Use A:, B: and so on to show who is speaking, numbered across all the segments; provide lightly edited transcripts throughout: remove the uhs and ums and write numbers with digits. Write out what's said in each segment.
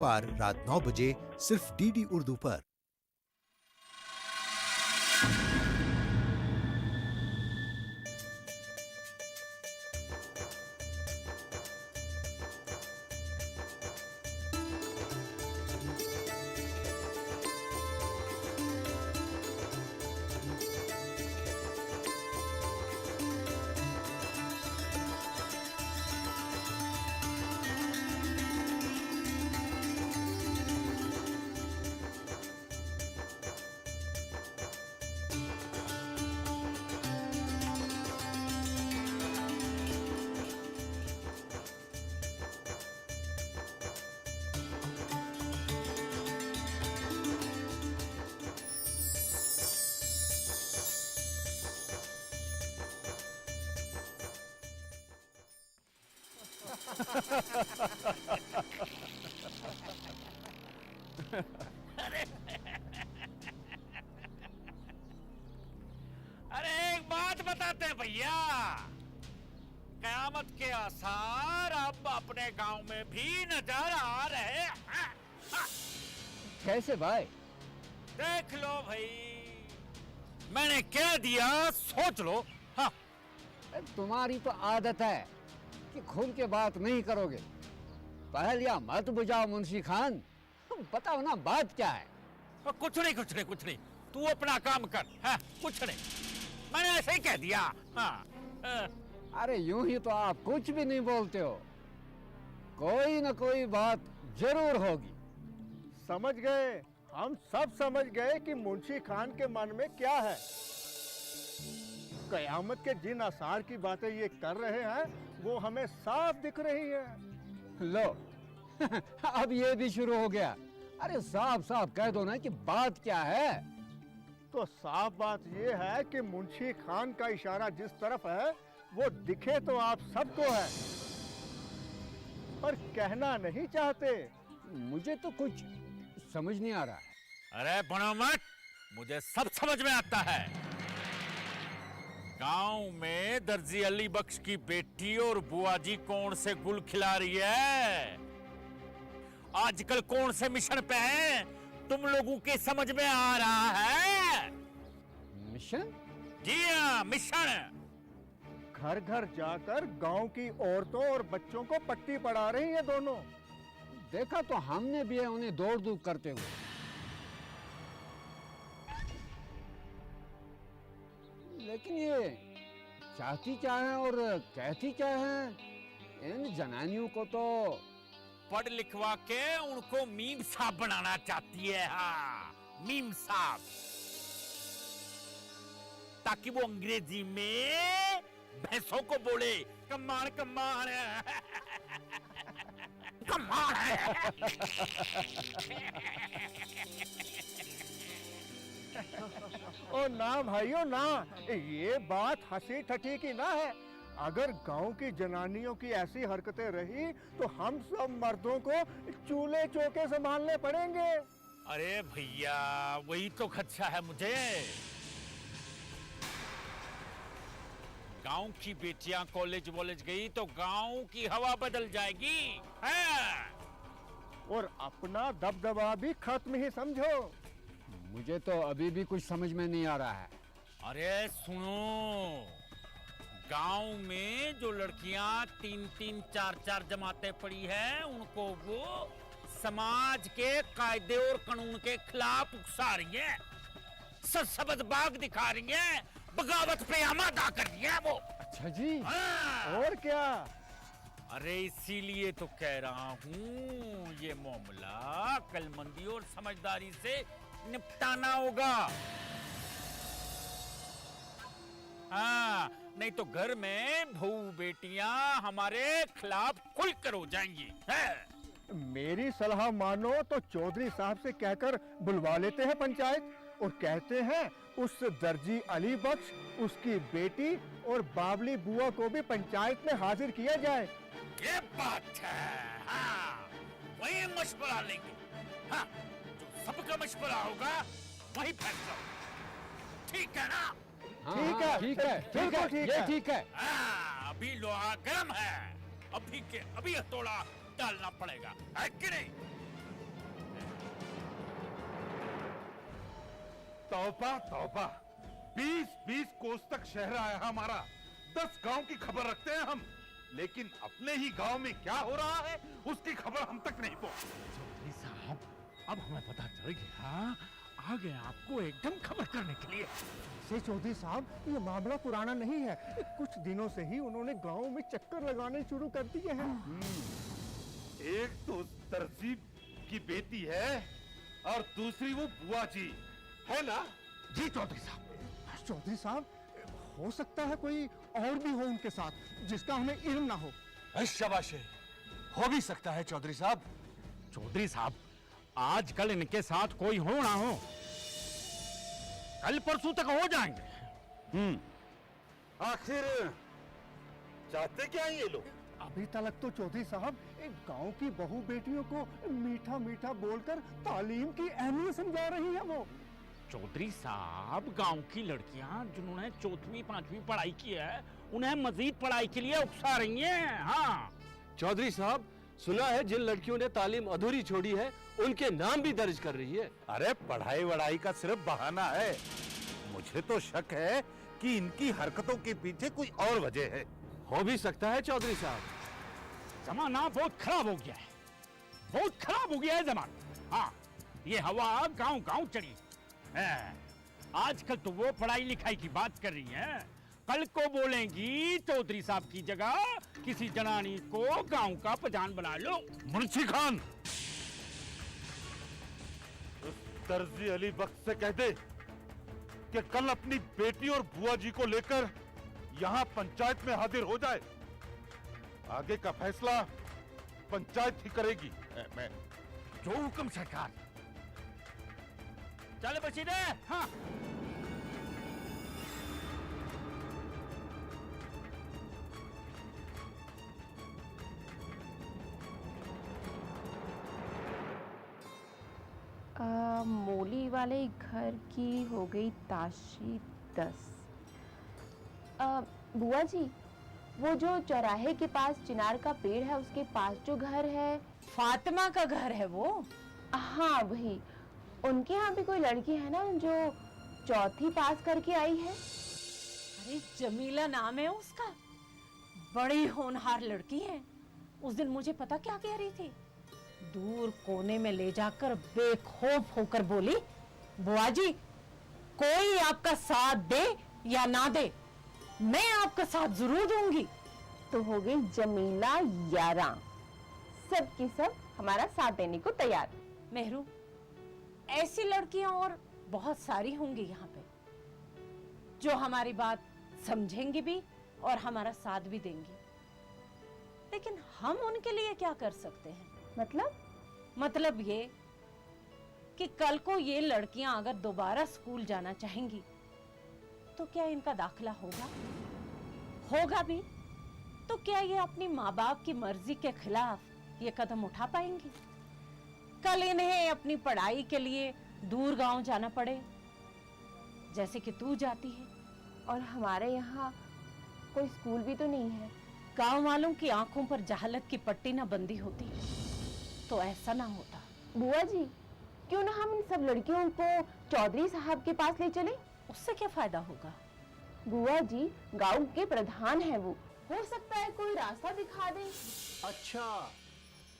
A: पार रात 9 बजे सिर्फ डीडी उर्दू पर।
B: अरे एक बात बताते हैं भैया, कयामत के आसार अब अपने गांव में भी नजर आ रहे हैं।
C: कैसे भाई?
B: देख लो भाई, मैंने कह दिया, सोच लो। हाँ,
C: तुम्हारी तो आदत है कि खुल के बात नहीं करोगे। पहलिया मत बुझाओ मुंशी खान, बताओ ना बात क्या है।
B: कुछ नहीं कुछ नहीं कुछ नहीं, तू अपना काम कर। हाँ, कुछ नहीं, मैंने ऐसे ही कह दिया। हाँ,
C: अरे यूं ही तो आप कुछ भी नहीं बोलते हो, कोई न कोई बात जरूर होगी।
D: समझ गए, हम सब समझ गए कि मुंशी खान के मन में क्या है। कयामत के जिन आसार की बातें ये कर रहे हैं वो हमें साफ दिख रही है।
C: लो अब ये भी शुरू हो गया। अरे साफ साफ कह दो ना कि बात क्या है।
D: तो साफ बात ये है कि मुंशी खान का इशारा जिस तरफ है वो दिखे तो आप सबको है, पर कहना नहीं चाहते।
C: मुझे तो कुछ समझ नहीं आ रहा है।
B: अरे बनो मत, मुझे सब समझ में आता है। गांव में दर्जी अली बख्श की बेटी और बुआ जी कौन से गुल खिला रही है, आजकल कौन से मिशन पे हैं, तुम लोगों के समझ में आ रहा है?
C: मिशन?
B: जी हाँ, मिशन।
D: घर घर जाकर गांव की औरतों और बच्चों को पट्टी पढ़ा रही हैं दोनों।
C: देखा तो हमने भी है उन्हें दौड़ धूप करते हुए। लेकिन ये चाहती क्या है और कहती क्या है? इन जनानियों को तो
B: पढ़ लिखवा के उनको मीम साहब बनाना चाहती है। हाँ, मीम साहब, ताकि वो अंग्रेजी में भैंसों को बोले कमाल कमाल कमाल है।
D: ओ ना भाइयों ना, ये बात हंसी ठठी की ना है। अगर गांव की जनानियों की ऐसी हरकतें रही तो हम सब मर्दों को चूल्हे चौके संभालने पड़ेंगे।
B: अरे भैया, वही तो खदशा है मुझे। गांव की बेटियां कॉलेज वॉलेज गई तो गांव की हवा बदल जाएगी। हाँ।
D: और अपना दबदबा भी खत्म ही समझो।
C: मुझे तो अभी भी कुछ समझ में नहीं आ रहा है।
B: अरे सुनो, गांव में जो लड़कियां 3-3, 4-4 जमातें पढ़ी हैं, उनको वो समाज के कायदे और कानून के खिलाफ उकसा रही हैं, सरसब्ज बाग दिखा रही हैं, बगावत पे आमादा कर रही हैं वो।
C: अच्छा जी।
B: हाँ।
D: और क्या?
B: अरे इसीलिए तो कह रहा हूँ, ये मामला अक्लमंदी और समझदारी से निपटाना होगा। हाँ, नहीं तो घर में बहू बेटियां हमारे खिलाफ खुलकर हो जाएंगी। है?
D: मेरी सलाह मानो तो चौधरी साहब से कहकर बुलवा लेते हैं पंचायत, और कहते हैं उस दर्जी अली बख्श, उसकी बेटी और बाबली बुआ को भी पंचायत में हाजिर किया जाए।
B: ये बात है। हाँ, वही मशवरा लेंगे। हाँ, जो सबका मशवरा होगा वही फैसला होगा। ठीक है ना?
D: ठीक है,
C: ठीक है, ठीक
D: बिल्कुल
C: है,
D: ठीक
C: ये
D: है।
C: ठीक है।
B: हाँ, अभी लोहा गर्म है, अभी के अभी हथौड़ा डालना पड़ेगा, है कि नहीं?
E: तौबा तौबा, 20-20 कोस तक शहर आया हमारा, 10 गांव की खबर रखते हैं हम, लेकिन अपने ही गांव में क्या हो रहा है उसकी खबर हम तक नहीं पहुंची।
B: चौधरी साहब, अब हमें पता चल गया, आ गए आपको एकदम खबर करने के लिए।
D: से चौधरी साहब, ये मामला पुराना नहीं है। कुछ दिनों से ही उन्होंने गांव में चक्कर लगाने शुरू कर दिए हैं।
E: एक तो उस तरजीब की बेटी है और दूसरी वो बुआ जी है ना।
B: जी चौधरी साहब।
D: चौधरी साहब, हो सकता है कोई और भी हो उनके साथ जिसका हमें इल्म ना हो।
F: शाबाश, हो भी सकता है चौधरी साहब।
B: चौधरी साहब, आजकल इनके साथ कोई हो ना हो, कल परसों तक हो जाएंगे।
E: आखिर चाहते क्या हैं ये लोग?
D: अभी तक तो चौधरी साहब एक गांव की बहू बेटियों को मीठा मीठा बोलकर तालीम की अहमियत समझा रही है वो।
B: चौधरी साहब, गांव की लड़कियां जिन्होंने 4वीं 5वीं पढ़ाई की है, उन्हें मजीद पढ़ाई के लिए उकसा रही हैं। हाँ
F: चौधरी साहब, सुना है जिन लड़कियों ने तालीम अधूरी छोड़ी है उनके नाम भी दर्ज कर रही है।
E: अरे पढ़ाई वढ़ाई का सिर्फ बहाना है, मुझे तो शक है कि इनकी हरकतों के पीछे कोई और वजह है।
F: हो भी सकता है चौधरी साहब।
B: जमाना बहुत खराब हो गया है, बहुत खराब हो गया है जमाना। हाँ, ये हवा गांव गांव चढ़ी है। आजकल तो वो पढ़ाई लिखाई की बात कर रही हैं, कल को बोलेंगी चौधरी साहब की जगह किसी जनानी को गांव का प्रधान बना लो।
E: मुंशी खान, उस दर्जी अली बख्श से कह दे कि कल अपनी बेटी और बुआ जी को लेकर यहाँ पंचायत में हाजिर हो जाए। आगे का फैसला पंचायत ही करेगी।
B: मैं जो हुक्म सरकार। चले बशीरे। हाँ
G: मोली वाले घर की हो गई ताशी 10। बुआ जी, वो जो चौराहे के पास चिनार का पेड़ है उसके पास जो घर है,
H: फातिमा का घर है वो।
G: हाँ वही। उनके यहाँ भी कोई लड़की है ना जो 4वीं पास करके आई है?
H: अरे जमीला नाम है उसका, बड़ी होनहार लड़की है। उस दिन मुझे पता क्या कह रही थी, दूर कोने में ले जाकर बेखौफ होकर बोली, बुआ जी कोई आपका साथ दे या ना दे, मैं आपका साथ जरूर दूंगी।
G: तो हो गई जमीला 11, सब की सब हमारा साथ देने को तैयार।
H: मेहरू, ऐसी लड़कियां और बहुत सारी होंगी यहाँ पे जो हमारी बात समझेंगी भी और हमारा साथ भी देंगी, लेकिन हम उनके लिए क्या कर सकते हैं? मतलब ये कि कल को ये लड़कियां अगर दोबारा स्कूल जाना चाहेंगी तो क्या इनका दाखिला होगा भी? तो क्या ये अपनी माँ बाप की मर्जी के खिलाफ ये कदम उठा पाएंगी? कल इन्हें अपनी पढ़ाई के लिए दूर गांव जाना पड़े, जैसे कि तू जाती है।
G: और हमारे यहाँ कोई स्कूल भी तो नहीं है।
H: गांव वालों की आंखों पर जहालत की पट्टी ना बंदी होती तो ऐसा ना होता।
G: बुआ जी, क्यों ना हम इन सब लड़कियों को चौधरी साहब के पास ले चले?
H: उससे क्या फायदा होगा?
G: बुआ जी, गांव के प्रधान है वो, हो सकता है कोई रास्ता दिखा दे।
I: अच्छा,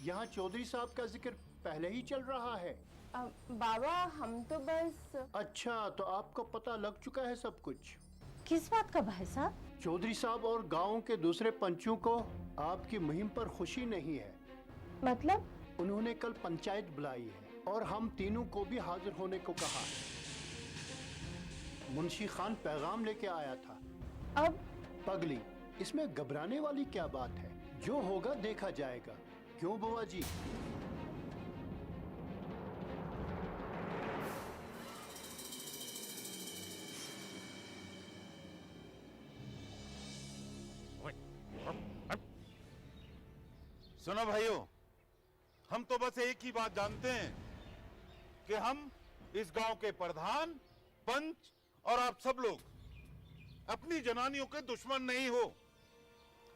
I: यहाँ चौधरी साहब का जिक्र पहले ही चल रहा है।
G: बाबा, हम तो बस।
I: अच्छा, तो आपको पता लग चुका है सब कुछ?
H: किस बात का भाई साहब?
I: चौधरी साहब और गांव के दूसरे पंचों को आपकी मुहिम पर खुशी नहीं है।
G: मतलब?
I: उन्होंने कल पंचायत बुलाई है और हम तीनों को भी हाजिर होने को कहा है। मुंशी खान पैगाम लेके आया था।
G: अब
I: पगली, इसमें घबराने वाली क्या बात है? जो होगा देखा जाएगा। क्यों बुआ जी?
E: सुनो भाइयों, हम तो बस एक ही बात जानते हैं कि हम इस गांव के प्रधान, पंच और आप सब लोग अपनी जनानियों के दुश्मन नहीं हो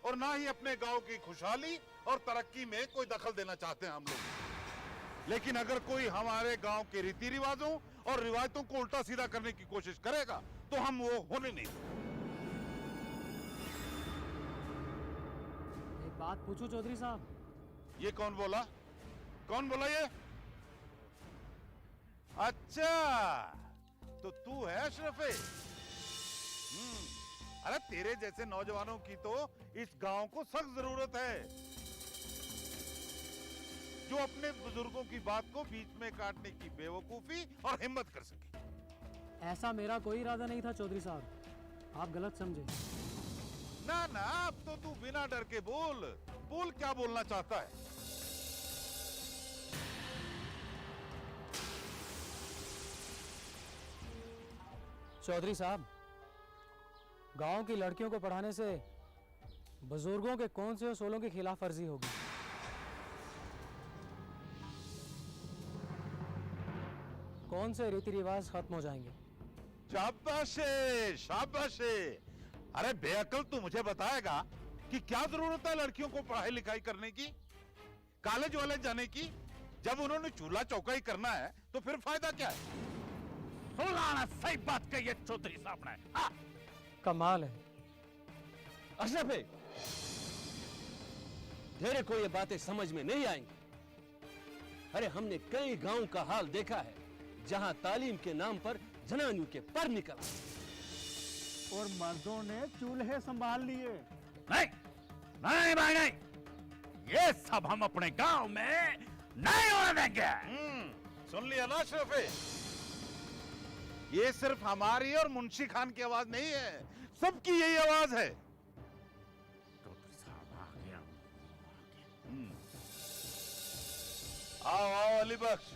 E: और ना ही अपने गांव की खुशहाली और तरक्की में कोई दखल देना चाहते हैं हम लोग। लेकिन अगर कोई हमारे गांव के रीति रिवाजों और रिवायतों को उल्टा सीधा करने की कोशिश करेगा तो हम वो होने नहीं देंगे।
J: एक बात पूछूं चौधरी साहब?
E: ये कौन बोला? कौन बोला ये? अच्छा, तो तू है अशरफे? अरे तेरे जैसे नौजवानों की तो इस गांव को सख्त जरूरत है, जो अपने बुजुर्गों की बात को बीच में काटने की बेवकूफी और हिम्मत कर सके।
J: ऐसा मेरा कोई इरादा नहीं था चौधरी साहब, आप गलत समझे।
E: ना ना, अब तो तू बिना डर के बोल। बोल क्या बोलना चाहता है?
J: चौधरी साहब, गांव की लड़कियों को पढ़ाने से बुजुर्गों के कौन से उसूलों की खिलाफ वर्जी होगी? कौन से रीति रिवाज खत्म हो जाएंगे?
E: शाबाशे, शाबाशे। अरे बेअकल, तू मुझे बताएगा कि क्या जरूरत है लड़कियों को पढ़ाई लिखाई करने की, कॉलेज वाले जाने की? जब उन्होंने चूल्हा चौका ही करना है तो फिर फायदा क्या है?
B: सुनाना सही बात कही है चौधरी साहब ने।
J: कमाल है।
F: अशरफ है, तेरे को ये बातें समझ में नहीं आएंगी। अरे हमने कई गांव का हाल देखा है जहां तालीम के नाम पर जनानियों के पर निकल आए
D: और मर्दों ने चूल्हे संभाल लिए।
B: नहीं नहीं भाई नहीं, ये सब हम अपने गांव में नहीं होने देंगे।
E: सुन लिया ना अशरफे, ये सिर्फ हमारी और मुंशी खान की आवाज नहीं है, सबकी यही आवाज है।
B: चौधरी साहब आ गया।
E: आओ आओ अली बख्श,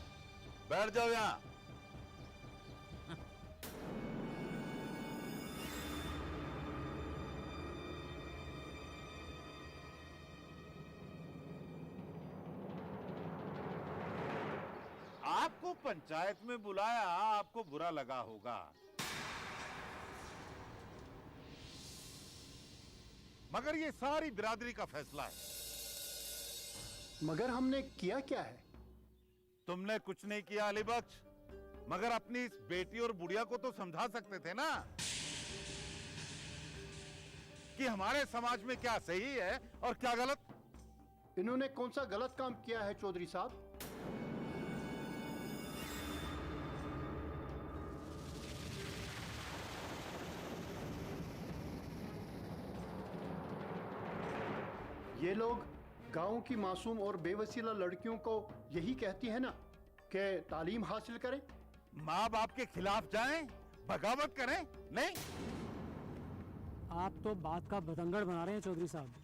E: बैठ जाओ यहाँ। आपको पंचायत में बुलाया, आपको बुरा लगा होगा, मगर ये सारी बिरादरी का फैसला है।
I: मगर हमने किया क्या है?
E: तुमने कुछ नहीं किया अली बख्श, मगर अपनी इस बेटी और बुढ़िया को तो समझा सकते थे ना कि हमारे समाज में क्या सही है और क्या गलत।
I: इन्होंने कौन सा गलत काम किया है चौधरी साहब? ये लोग गांव की मासूम और बेवसीला लड़कियों को यही कहती है ना कि तालीम हासिल करें।
E: माँ बाप के खिलाफ जाएं, बगावत करें? नहीं,
J: आप तो बात का बतंगड़ बना रहे हैं चौधरी साहब।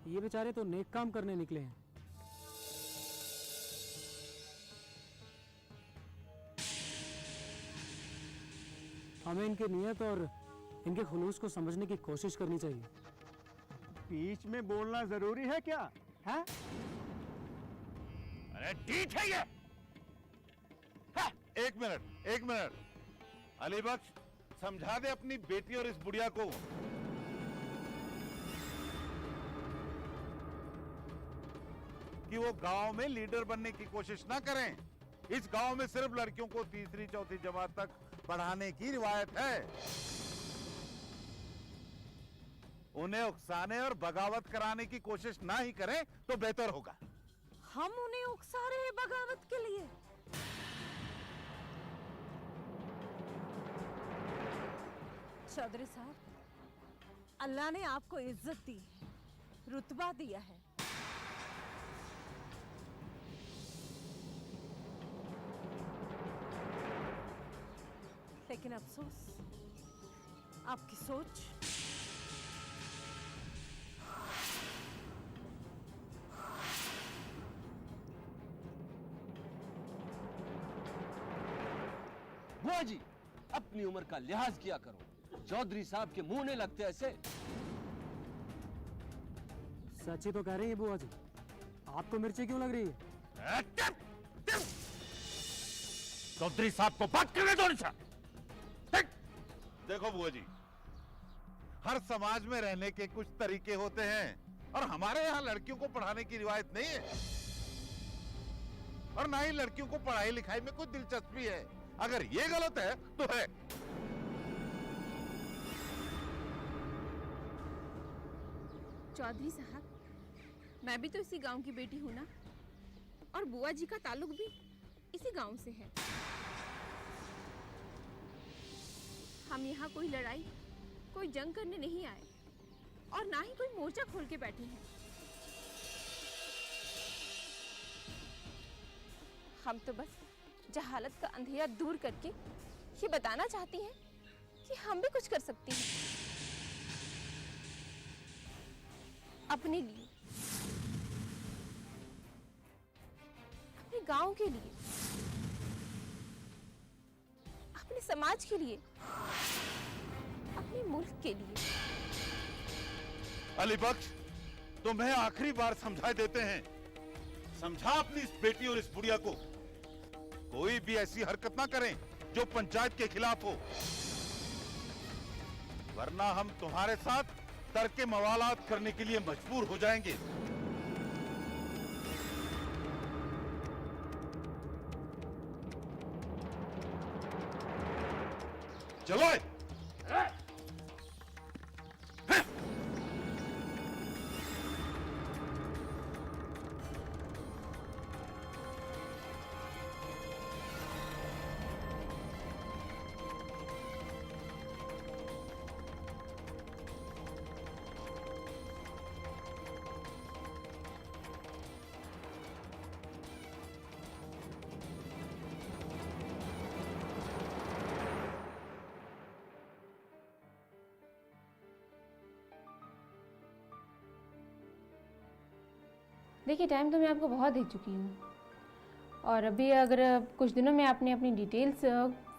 J: ये बेचारे तो नेक काम करने निकले हैं। हमें इनकी नीयत और इनके खुलूस को समझने की कोशिश करनी चाहिए।
D: बीच में बोलना जरूरी है क्या? है?
B: अरे ठीक है ये।
E: एक मिनट, एक मिनट। अली बख्श, समझा दे अपनी बेटी और इस बुढ़िया को कि वो गांव में लीडर बनने की कोशिश ना करें। इस गांव में सिर्फ लड़कियों को तीसरी चौथी जमात तक पढ़ाने की रिवायत है। उन्हें उकसाने और बगावत कराने की कोशिश ना ही करें तो बेहतर होगा।
H: हम उन्हें उकसा रहे हैं बगावत के लिए? चौधरी साहब, अल्लाह ने आपको इज्जत दी है, रुतबा दिया है। लेकिन अफसोस, आपकी सोच
F: बुआ जी, अपनी उम्र का लिहाज किया करो। चौधरी साहब के मुंह नहीं लगते ऐसे।
J: सच ही तो कह रही है बुआ जी, आपको मिर्ची क्यों लग रही है?
B: चौधरी साहब को बात करने दो निशा।
E: देखो बुआ जी, हर समाज में रहने के कुछ तरीके होते हैं और हमारे यहाँ लड़कियों को पढ़ाने की रिवायत नहीं है, और ना ही लड़कियों को पढ़ाई लिखाई में कोई दिलचस्पी है। अगर ये गलत है तो है।
K: चौधरी साहब, मैं भी तो इसी गांव की बेटी हूँ ना, और बुआ जी का ताल्लुक भी इसी गांव से है। हम यहाँ कोई लड़ाई, कोई जंग करने नहीं आए, और ना ही कोई मोर्चा खोल के बैठे हैं। हम तो बस जहालत का अंधेरा दूर करके ये बताना चाहती हैं कि हम भी कुछ कर सकती हैं अपने लिए, अपने गांव के लिए, अपने समाज के लिए, अपने मुल्क के लिए।
E: अली बख्श, तुम्हें आखिरी बार समझा देते हैं, समझा अपनी इस बेटी और इस बुढ़िया को, कोई भी ऐसी हरकत ना करें जो पंचायत के खिलाफ हो, वरना हम तुम्हारे साथ तर्क मवालात करने के लिए मजबूर हो जाएंगे। चलो।
G: देखिए, टाइम तो मैं आपको बहुत दे चुकी हूँ, और अभी अगर कुछ दिनों में आपने अपनी डिटेल्स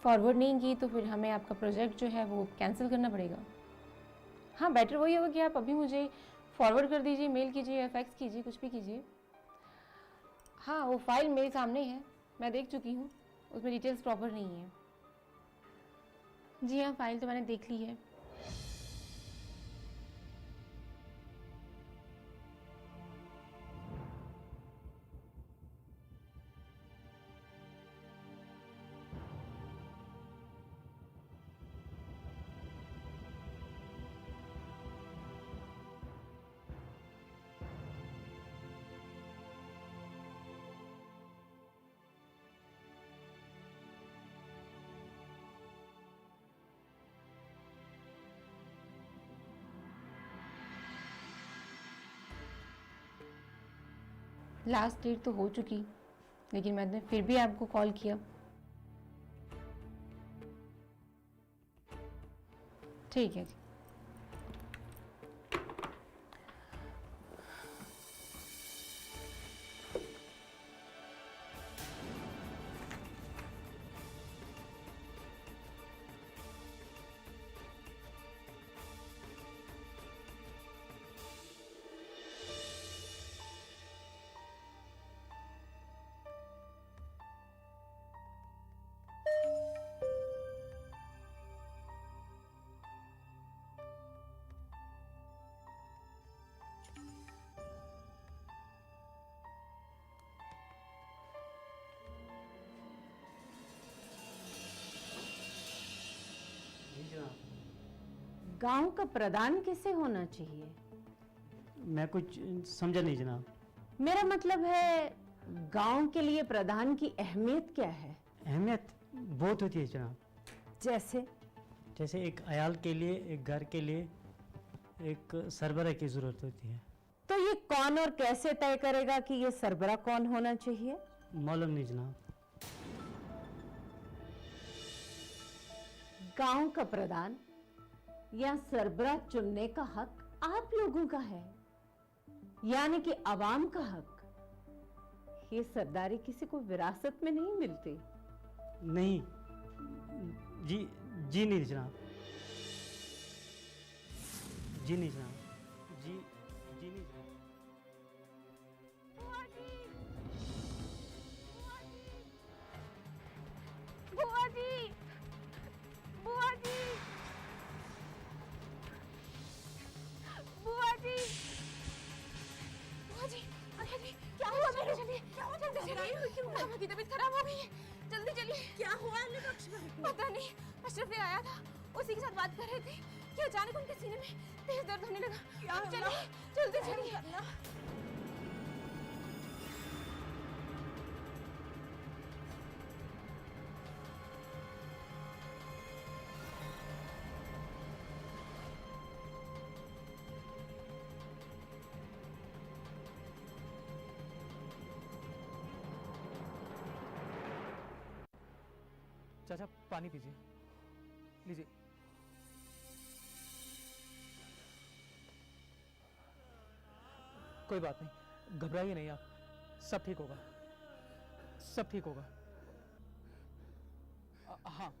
G: फॉरवर्ड नहीं की तो फिर हमें आपका प्रोजेक्ट जो है वो कैंसिल करना पड़ेगा। हाँ, बेटर वही होगा कि आप अभी मुझे फॉरवर्ड कर दीजिए, मेल कीजिए या फैक्स कीजिए, कुछ भी कीजिए। हाँ, वो फाइल मेरे सामने है, मैं देख चुकी हूँ, उसमें डिटेल्स प्रॉपर नहीं है। जी हाँ, फाइल तो मैंने देख ली है। लास्ट डेट तो हो चुकी, लेकिन मैंने फिर भी आपको कॉल किया। ठीक है जी।
H: गांव का प्रधान किसे होना चाहिए?
J: मैं कुछ समझा नहीं जनाब।
H: मेरा मतलब है, गांव के लिए प्रधान की अहमियत क्या है?
J: अहमियत बहुत होती है जनाब।
H: जैसे?
J: जैसे एक अयाल के लिए, एक घर के लिए एक सरबराह की जरूरत होती है।
H: तो ये कौन और कैसे तय करेगा कि ये सरबराह कौन होना चाहिए?
J: मालूम नहीं जनाब।
H: गांव का प्रधान या सरबराह चुनने का हक आप लोगों का है, यानी कि अवाम का हक। ये सरदारी किसी को विरासत में नहीं मिलती।
J: नहीं जी नहीं जनाब, जी नहीं जनाब, जी नहीं जनाब।
K: बुआ जी, बुआ जी, बुआ जी, बुआ जी, की तबीयत खराब हो गई है, जल्दी चलिए। क्या हुआ पता नहीं, अशरफ भी आया था, उसी के साथ बात कर रहे थे कि अचानक उनके सीने में तेज दर्द होने लगा। चलिए जल्दी चलिए।
J: चाचा पानी पीजिए, लीजिए। कोई बात नहीं, घबराइए नहीं आप, सब ठीक होगा, सब ठीक होगा। हाँ,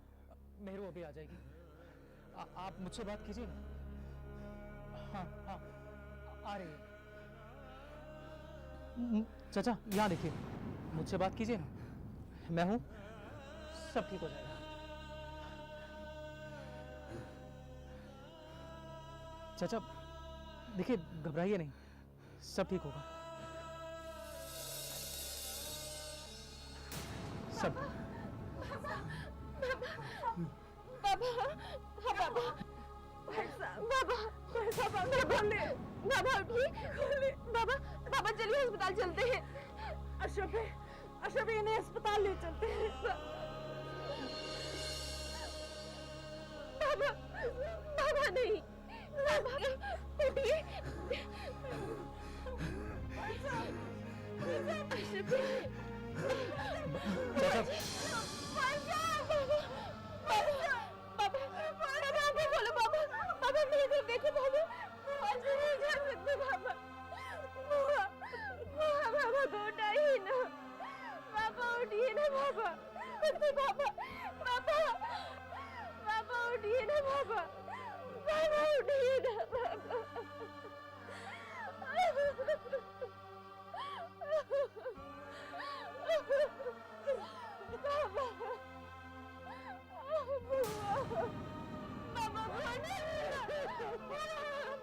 J: मेहरू अभी आ जाएगी, आप मुझसे बात कीजिए ना। हाँ हाँ, आ रही है। चाचा यहाँ देखिए, मुझसे बात कीजिए ना, मैं हूँ, सब ठीक हो जाएगा। चाचा देखिए, घबराइए नहीं, सब ठीक होगा, सब।
K: बाबा, हाँ बाबा, बाबा उठिए, बाबा चलिए अस्पताल चलते हैं। अशरफ इन्हें अस्पताल ले चलते हैं। बाबा नहीं, बाबा उठिए। बाबा मेरी तरफ देखो बाबा, आज नहीं जा सकते बाबा। बाबा को उठाइए ना, बाबा उठिए ना बाबा, बाबा उठिए ना बाबा, बाबा उठिए ना बाबा।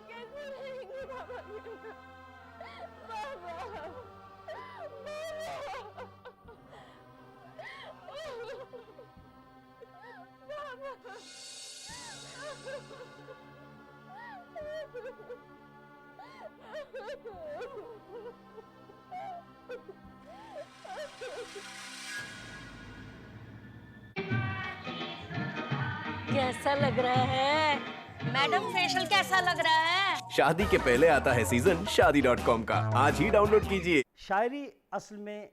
K: कैसे रहेंगे बाबा?
H: कैसा लग रहा है मैडम? फेशियल कैसा लग रहा है?
L: शादी के पहले आता है सीजन शादी.com का, आज ही डाउनलोड कीजिए।
M: शायरी असल में